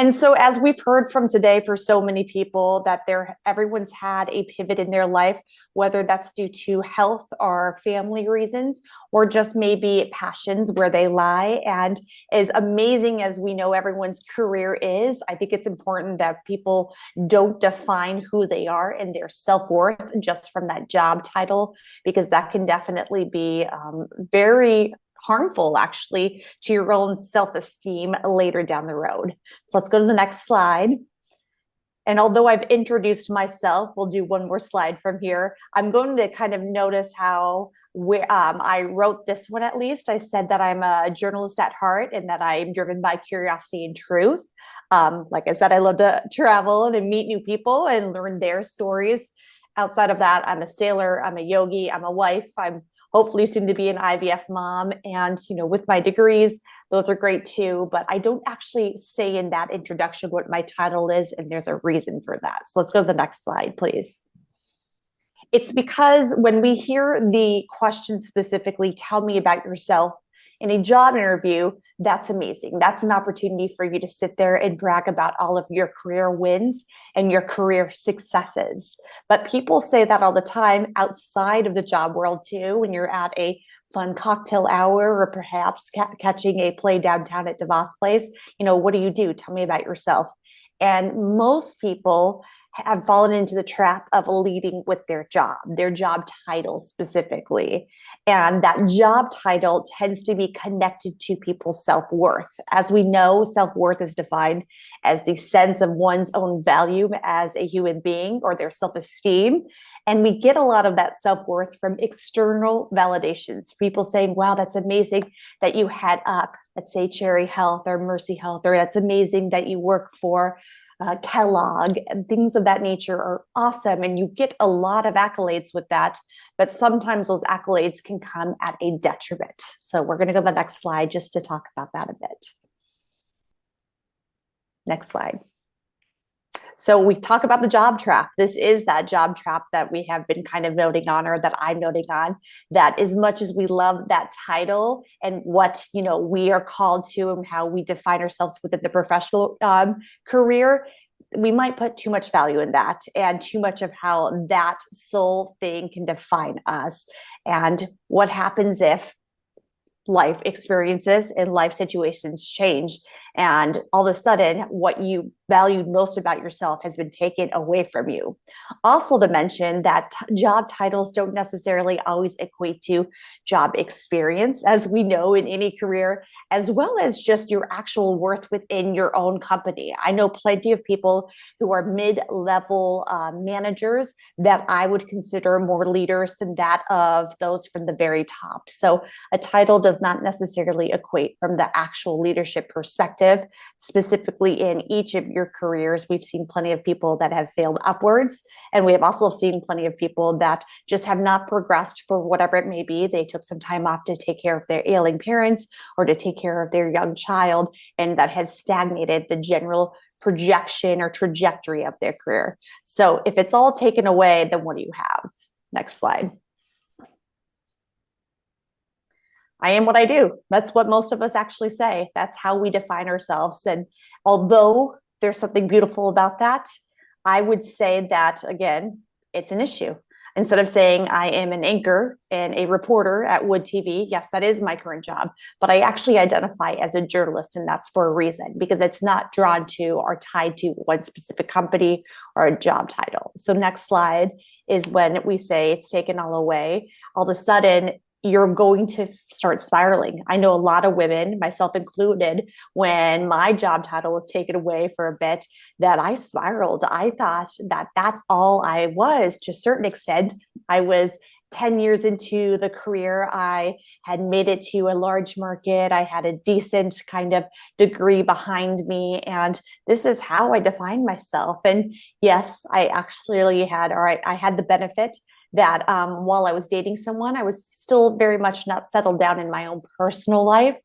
And so, as we've heard from today, for so many people, that everyone's had a pivot in their life, whether that's due to health or family reasons, or just maybe passions where they lie. And as amazing as we know everyone's career is, I think it's important that people don't define who they are and their self-worth just from that job title, because that can definitely be very harmful, actually, to your own self-esteem later down the road. So let's go to the next slide. And although I've introduced myself, we'll do one more slide from here. I'm going to kind of notice how I wrote this one. At least I said that I'm a journalist at heart and that I'm driven by curiosity and truth. Like I said, I love to travel and meet new people and learn their stories. Outside of that, I'm a sailor, I'm a yogi, I'm a wife, I'm hopefully soon to be an IVF mom. And, with my degrees, those are great too, but I don't actually say in that introduction what my title is, and there's a reason for that. So let's go to the next slide, please. It's because when we hear the question specifically, tell me about yourself, in a job interview, that's amazing. That's an opportunity for you to sit there and brag about all of your career wins and your career successes. But people say that all the time outside of the job world too, when you're at a fun cocktail hour or perhaps catching a play downtown at DeVos Place. What do? Tell me about yourself. And most people have fallen into the trap of leading with their job title specifically. And that job title tends to be connected to people's self-worth. As we know, self-worth is defined as the sense of one's own value as a human being, or their self-esteem. And we get a lot of that self-worth from external validations. People saying, wow, that's amazing that you head up, let's say, Cherry Health or Mercy Health, or that's amazing that you work for Kellogg, and things of that nature are awesome. And you get a lot of accolades with that, but sometimes those accolades can come at a detriment. So we're going to go to the next slide just to talk about that a bit. Next slide. So we talk about the job trap. This is that job trap that we have been kind of noting on, or that I'm noting on, that as much as we love that title and what, we are called to and how we define ourselves within the professional career, we might put too much value in that and too much of how that sole thing can define us. And what happens if life experiences and life situations change, and all of a sudden what you valued most about yourself has been taken away from you. Also to mention that job titles don't necessarily always equate to job experience, as we know in any career, as well as just your actual worth within your own company. I know plenty of people who are mid-level managers that I would consider more leaders than that of those from the very top. So a title does not necessarily equate from the actual leadership perspective. Specifically in each of your careers, we've seen plenty of people that have failed upwards, and we have also seen plenty of people that just have not progressed for whatever it may be. They took some time off to take care of their ailing parents or to take care of their young child, and that has stagnated the general projection or trajectory of their career. So if it's all taken away, then what do you have? Next slide. I am what I do. That's what most of us actually say. That's how we define ourselves. And although there's something beautiful about that, I would say that, again, it's an issue. Instead of saying I am an anchor and a reporter at Wood TV, yes, that is my current job, but I actually identify as a journalist, and that's for a reason, because it's not drawn to or tied to one specific company or a job title. So next slide is when we say it's taken all away. All of a sudden, you're going to start spiraling. I know a lot of women, myself included, when my job title was taken away for a bit, that I spiraled. I thought that that's all I was. To a certain extent, I was 10 years into the career. I had made it to a large market. I had a decent kind of degree behind me. And this is how I defined myself. And yes, I actually had, I had the benefit that while I was dating someone, I was still very much not settled down in my own personal life,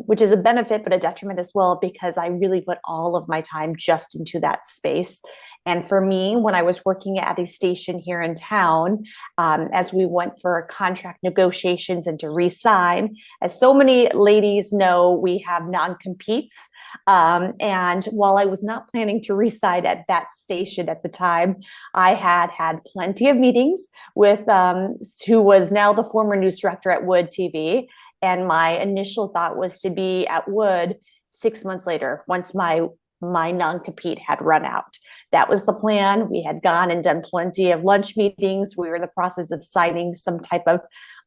which is a benefit, but a detriment as well, because I really put all of my time just into that space. And for me, when I was working at a station here in town, as we went for contract negotiations and to re-sign, as so many ladies know, we have non-competes. And while I was not planning to reside at that station at the time, I had plenty of meetings with who was now the former news director at Wood TV. And my initial thought was to be at Wood 6 months later, once my non-compete had run out. That was the plan. We had gone and done plenty of lunch meetings. We were in the process of signing some type of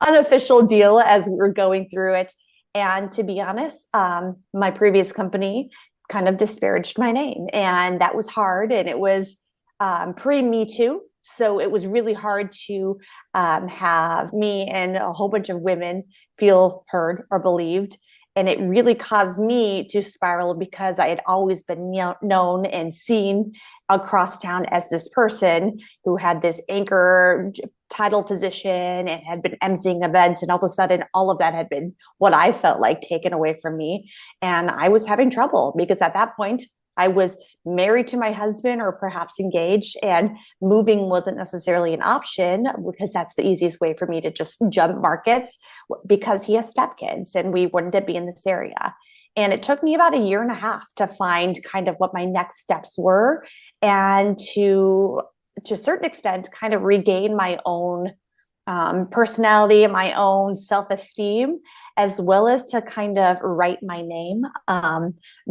unofficial deal as we were going through it. And to be honest, my previous company kind of disparaged my name, and that was hard. And it was pre-Me Too. So it was really hard to have me and a whole bunch of women feel heard or believed. And it really caused me to spiral because I had always been known and seen across town as this person who had this anchor title position and had been emceeing events. And all of a sudden, all of that had been what I felt like taken away from me. And I was having trouble because at that point, I was married to my husband or perhaps engaged, and moving wasn't necessarily an option because that's the easiest way for me to just jump markets because he has stepkids and we wanted to be in this area. And it took me about a year and a half to find kind of what my next steps were and to a certain extent, kind of regain my own personality and my own self-esteem, as well as to kind of write my name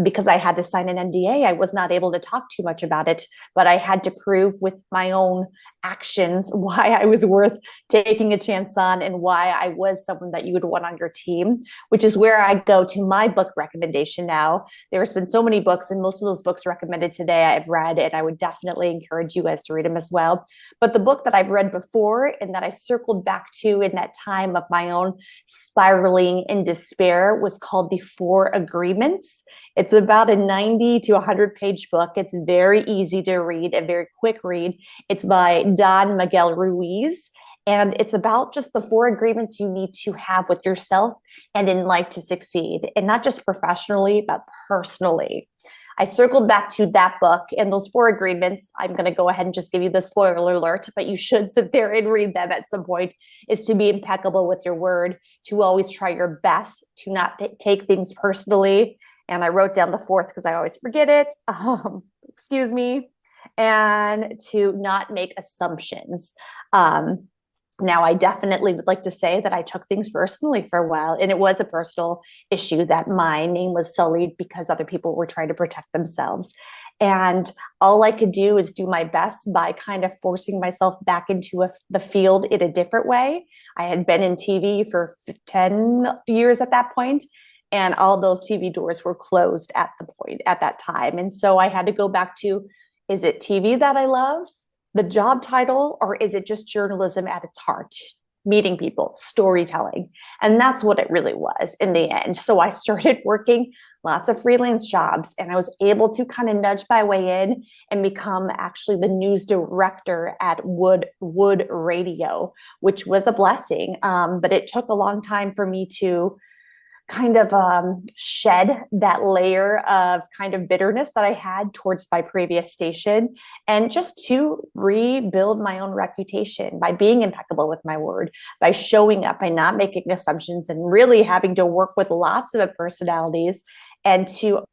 because I had to sign an NDA. I was not able to talk too much about it, but I had to prove with my own actions why I was worth taking a chance on and why I was someone that you would want on your team, which is where I go to my book recommendation now. There's been so many books, and most of those books recommended today I've read, and I would definitely encourage you guys to read them as well. But the book that I've read before and that I circled back to in that time of my own spiraling in despair was called The Four Agreements. It's about a 90 to 100 page book. It's very easy to read, a very quick read. It's by Don Miguel Ruiz. And it's about just the four agreements you need to have with yourself and in life to succeed, and not just professionally, but personally. I circled back to that book and those four agreements. I'm going to go ahead and just give you the spoiler alert, but you should sit there and read them at some point, is to be impeccable with your word, to always try your best, to not take things personally. And I wrote down the fourth because I always forget it. Excuse me. And to not make assumptions. Now, I definitely would like to say that I took things personally for a while, and it was a personal issue that my name was sullied because other people were trying to protect themselves. And all I could do is do my best by kind of forcing myself back into the field in a different way. I had been in TV for 10 years at that point, and all those TV doors were closed at that time. And so I had to go back to, is it TV that I love? The job title, or is it just journalism at its heart? Meeting people, storytelling. And that's what it really was in the end. So I started working lots of freelance jobs, and I was able to kind of nudge my way in and become actually the news director at Wood Radio, which was a blessing. But it took a long time for me to kind of shed that layer of kind of bitterness that I had towards my previous station, and just to rebuild my own reputation by being impeccable with my word, by showing up, by not making assumptions, and really having to work with lots of personalities and to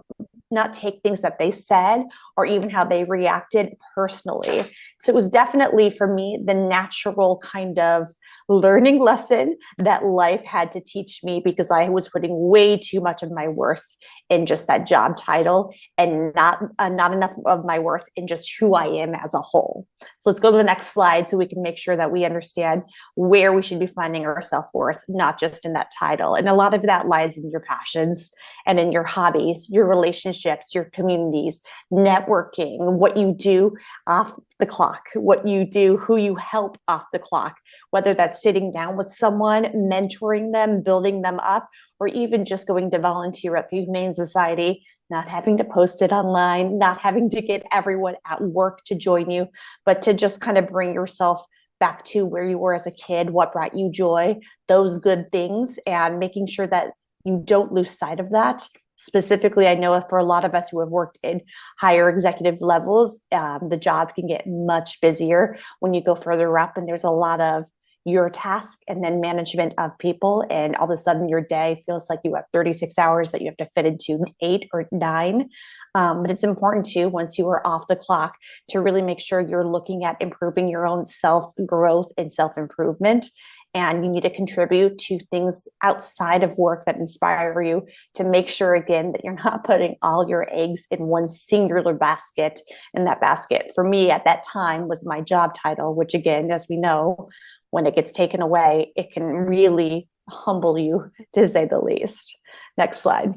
not take things that they said or even how they reacted personally. So it was definitely for me the natural kind of learning lesson that life had to teach me, because I was putting way too much of my worth in just that job title and not enough of my worth in just who I am as a whole. So let's go to the next slide so we can make sure that we understand where we should be finding our self-worth, not just in that title. And a lot of that lies in your passions and in your hobbies, your relationships, your communities, networking, what you do off the clock, what you do, who you help off the clock, whether that's sitting down with someone, mentoring them, building them up, or even just going to volunteer at the Humane Society, not having to post it online, not having to get everyone at work to join you, but to just kind of bring yourself back to where you were as a kid, what brought you joy, those good things, and making sure that you don't lose sight of that. Specifically, I know for a lot of us who have worked in higher executive levels, the job can get much busier when you go further up, and there's a lot of your task and then management of people. And all of a sudden your day feels like you have 36 hours that you have to fit into 8 or 9. But it's important too, once you are off the clock, to really make sure you're looking at improving your own self-growth and self-improvement. And you need to contribute to things outside of work that inspire you, to make sure, again, that you're not putting all your eggs in one singular basket. And that basket, for me at that time, was my job title, which, again, as we know, when it gets taken away, it can really humble you, to say the least. Next slide.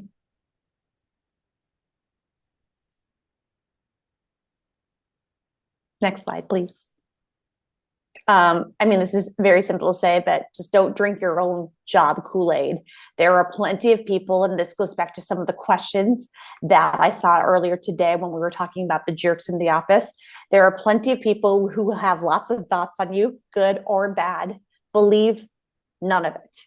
Next slide, please. I mean, this is very simple to say, but just don't drink your own job Kool-Aid. There are plenty of people, and this goes back to some of the questions that I saw earlier today when we were talking about the jerks in the office. There are plenty of people who have lots of thoughts on you, good or bad. Believe none of it.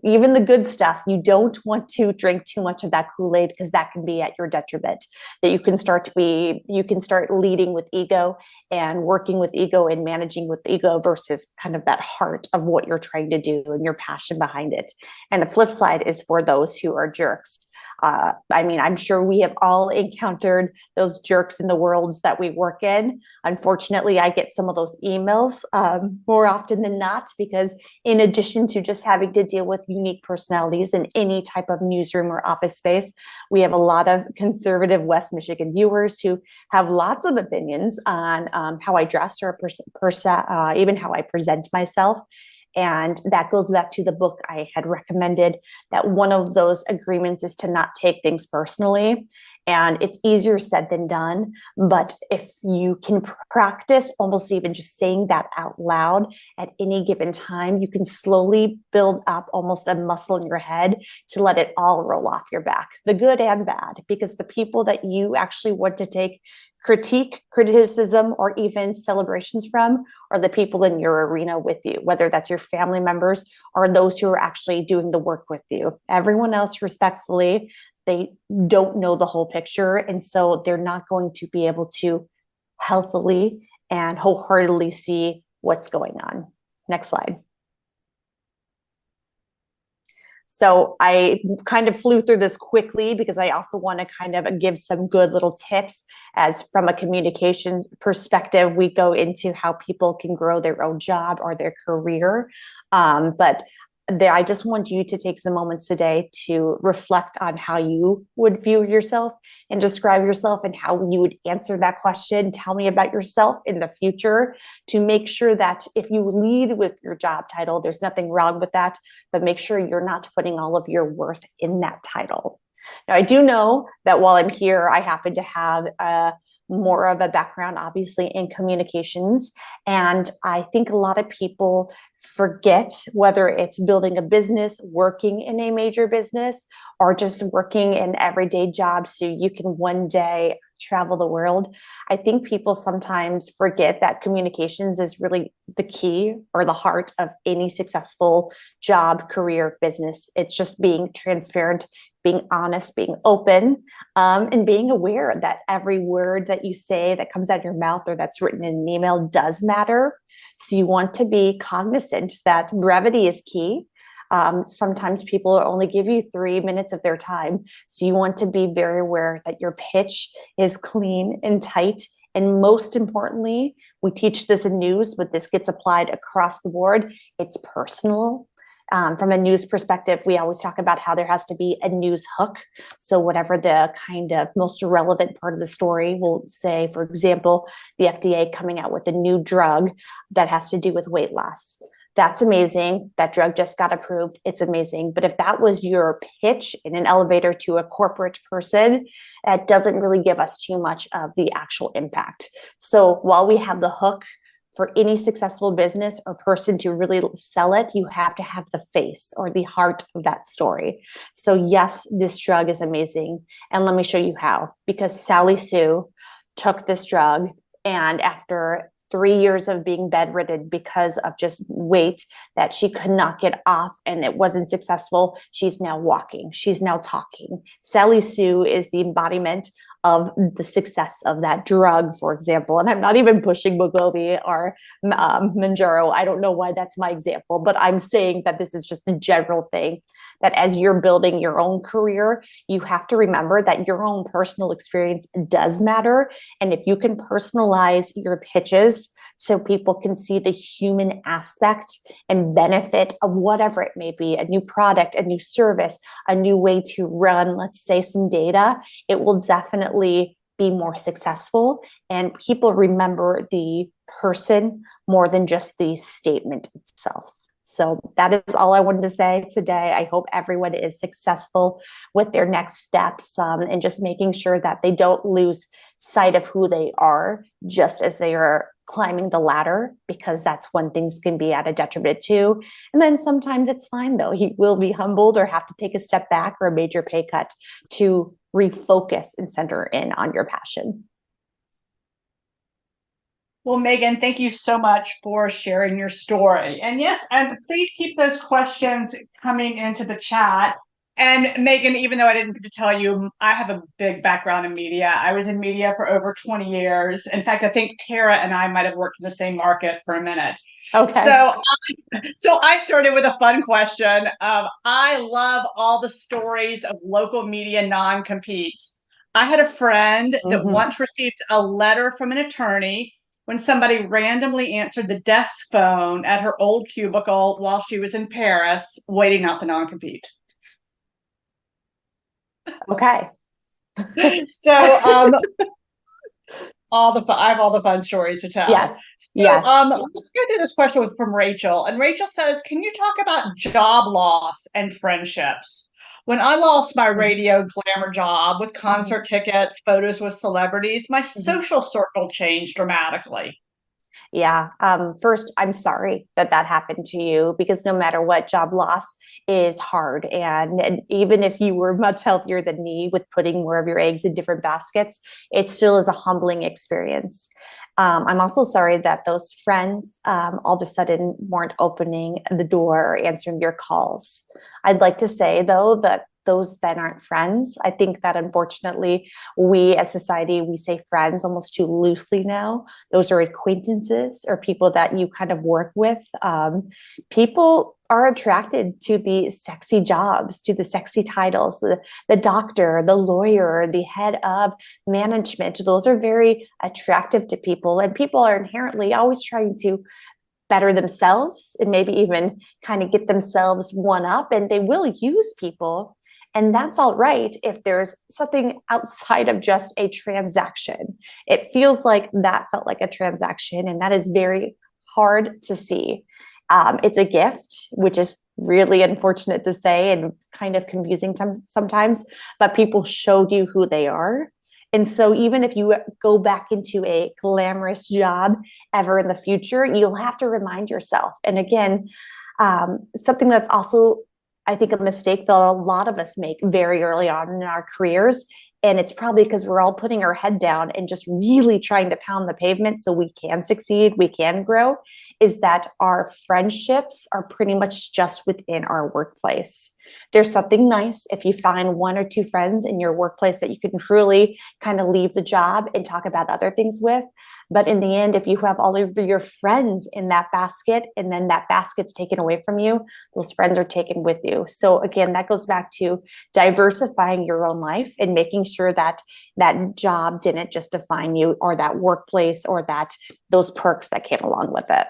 Even the good stuff, you don't want to drink too much of that Kool-Aid, because that can be at your detriment. That you can start leading with ego and working with ego and managing with ego versus kind of that heart of what you're trying to do and your passion behind it. And the flip side is for those who are jerks. I mean, I'm sure we have all encountered those jerks in the worlds that we work in. Unfortunately, I get some of those emails more often than not, because in addition to just having to deal with unique personalities in any type of newsroom or office space, we have a lot of conservative West Michigan viewers who have lots of opinions on how I dress or even how I present myself. And that goes back to the book I had recommended, that one of those agreements is to not take things personally. And it's easier said than done. But if you can practice almost even just saying that out loud at any given time, you can slowly build up almost a muscle in your head to let it all roll off your back, the good and bad, because the people that you actually want to take criticism, or even celebrations from are the people in your arena with you, whether that's your family members or those who are actually doing the work with you. Everyone else, respectfully, they don't know the whole picture. And so they're not going to be able to healthily and wholeheartedly see what's going on. Next slide. So I kind of flew through this quickly because I also want to kind of give some good little tips, as from a communications perspective, we go into how people can grow their own job or their career. I just want you to take some moments today to reflect on how you would view yourself and describe yourself, and how you would answer that question. Tell me about yourself in the future, to make sure that if you lead with your job title, there's nothing wrong with that, but make sure you're not putting all of your worth in that title. Now, I do know that while I'm here, I happen to have more of a background, obviously, in communications. And I think a lot of people forget, whether it's building a business, working in a major business, or just working in everyday jobs so you can one day travel the world. I think people sometimes forget that communications is really the key or the heart of any successful job, career, business. It's just being transparent, being honest, being open, and being aware that every word that you say that comes out of your mouth or that's written in an email does matter. So you want to be cognizant that brevity is key. Sometimes people only give you 3 minutes of their time. So you want to be very aware that your pitch is clean and tight. And most importantly, we teach this in news, but this gets applied across the board. It's personal. From a news perspective, we always talk about how there has to be a news hook. So whatever the kind of most relevant part of the story will say, for example, the FDA coming out with a new drug that has to do with weight loss. That's amazing. That drug just got approved. It's amazing. But if that was your pitch in an elevator to a corporate person, that doesn't really give us too much of the actual impact. So while we have the hook, for any successful business or person to really sell it, you have to have the face or the heart of that story. So yes, this drug is amazing. And let me show you how. Because Sally Sue took this drug, and after 3 years of being bedridden because of just weight that she could not get off, and it wasn't successful. She's now walking. She's now talking. Sally Sue is the embodiment of the success of that drug, for example. And I'm not even pushing Wegovy or Manjaro. I don't know why that's my example, but I'm saying that this is just a general thing, that as you're building your own career, you have to remember that your own personal experience does matter. And if you can personalize your pitches so people can see the human aspect and benefit of whatever it may be, a new product, a new service, a new way to run, let's say, some data, it will definitely be more successful. And people remember the person more than just the statement itself. So that is all I wanted to say today. I hope everyone is successful with their next steps, and just making sure that they don't lose sight of who they are just as they are climbing the ladder, because that's when things can be at a detriment too. And then sometimes it's fine though. You will be humbled or have to take a step back or a major pay cut to refocus and center in on your passion. Well, Meghan, thank you so much for sharing your story. And yes, and please keep those questions coming into the chat. And Meghan, even though I didn't get to tell you, I have a big background in media. I was in media for over 20 years. In fact, I think Tara and I might have worked in the same market for a minute. Okay. So I started with a fun question. I love all the stories of local media non-competes. I had a friend that once received a letter from an attorney when somebody randomly answered the desk phone at her old cubicle while she was in Paris waiting out the non-compete. Okay. So I have all the fun stories to tell. Yes. So, yes. Let's go to this question from Rachel. And Rachel says, can you talk about job loss and friendships? When I lost my radio glamour job with concert tickets, photos with celebrities, my social circle changed dramatically. Yeah. First, I'm sorry that happened to you, because no matter what, job loss is hard. And even if you were much healthier than me with putting more of your eggs in different baskets, it still is a humbling experience. I'm also sorry that those friends all of a sudden weren't opening the door or answering your calls. I'd like to say, though, that those that aren't friends, I think that unfortunately we as society, we say friends almost too loosely now. Those are acquaintances or people that you kind of work with. People are attracted to the sexy jobs, to the sexy titles, the doctor, the lawyer, the head of management. Those are very attractive to people, and people are inherently always trying to better themselves and maybe even kind of get themselves one up, and they will use people. And that's all right if there's something outside of just a transaction. It feels like that felt like a transaction, and that is very hard to see. It's a gift, which is really unfortunate to say and kind of confusing sometimes, but people showed you who they are. And so even if you go back into a glamorous job ever in the future, you'll have to remind yourself. And again, something that's also, I think, a mistake that a lot of us make very early on in our careers, and it's probably because we're all putting our head down and just really trying to pound the pavement so we can succeed, we can grow, is that our friendships are pretty much just within our workplace. There's something nice if you find one or two friends in your workplace that you can truly kind of leave the job and talk about other things with. But in the end, if you have all of your friends in that basket and then that basket's taken away from you, those friends are taken with you. So again, that goes back to diversifying your own life and making sure that that job didn't just define you, or that workplace, or that those perks that came along with it.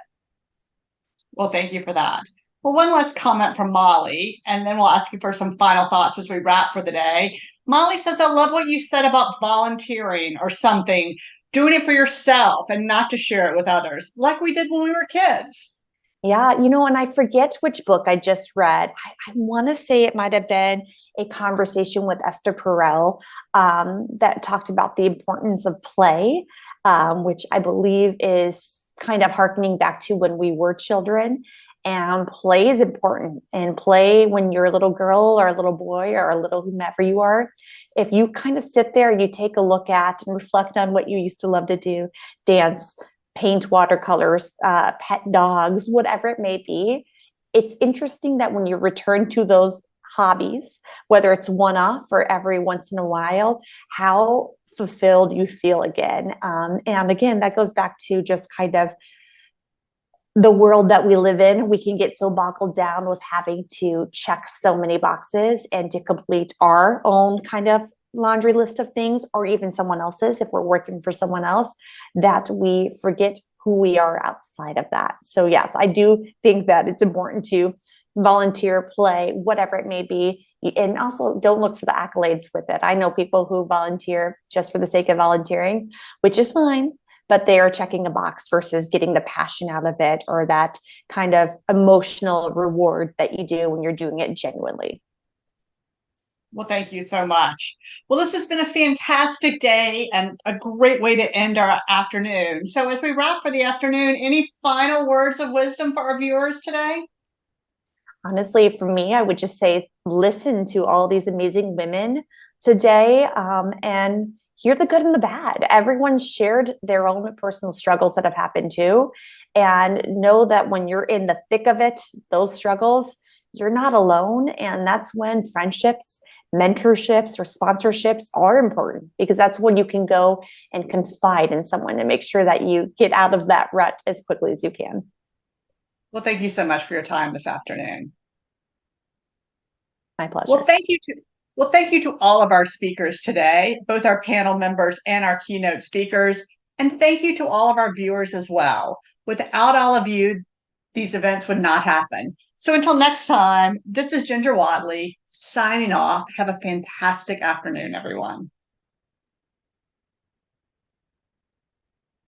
Well, thank you for that. Well, one last comment from Molly, and then we'll ask you for some final thoughts as we wrap for the day. Molly says, I love what you said about volunteering or something, doing it for yourself and not to share it with others, like we did when we were kids. Yeah, and I forget which book I just read. I want to say it might have been a conversation with Esther Perel that talked about the importance of play, which I believe is kind of hearkening back to when we were children. And play is important. And play, when you're a little girl or a little boy or a little whomever you are, if you kind of sit there and you take a look at and reflect on what you used to love to do, dance, paint watercolors, pet dogs, whatever it may be. It's interesting that when you return to those hobbies, whether it's one-off or every once in a while, how fulfilled you feel again. And again, that goes back to just kind of the world that we live in. We can get so boggled down with having to check so many boxes and to complete our own kind of laundry list of things, or even someone else's if we're working for someone else, that we forget who we are outside of that. So yes, I do think that it's important to volunteer, play, whatever it may be. And also don't look for the accolades with it. I know people who volunteer just for the sake of volunteering, which is fine, but they are checking a box versus getting the passion out of it, or that kind of emotional reward that you do when you're doing it genuinely. Well, thank you so much. Well, this has been a fantastic day and a great way to end our afternoon. So as we wrap for the afternoon, any final words of wisdom for our viewers today? Honestly, for me, I would just say, listen to all these amazing women today, and hear the good and the bad. Everyone's shared their own personal struggles that have happened too. And know that when you're in the thick of it, those struggles, you're not alone. And that's when friendships, mentorships, or sponsorships are important, because that's when you can go and confide in someone and make sure that you get out of that rut as quickly as you can. Well, thank you so much for your time this afternoon. My pleasure. Well, thank you to all of our speakers today, both our panel members and our keynote speakers. And thank you to all of our viewers as well. Without all of you, these events would not happen. So until next time, this is Ginger Whatley signing off. Have a fantastic afternoon, everyone.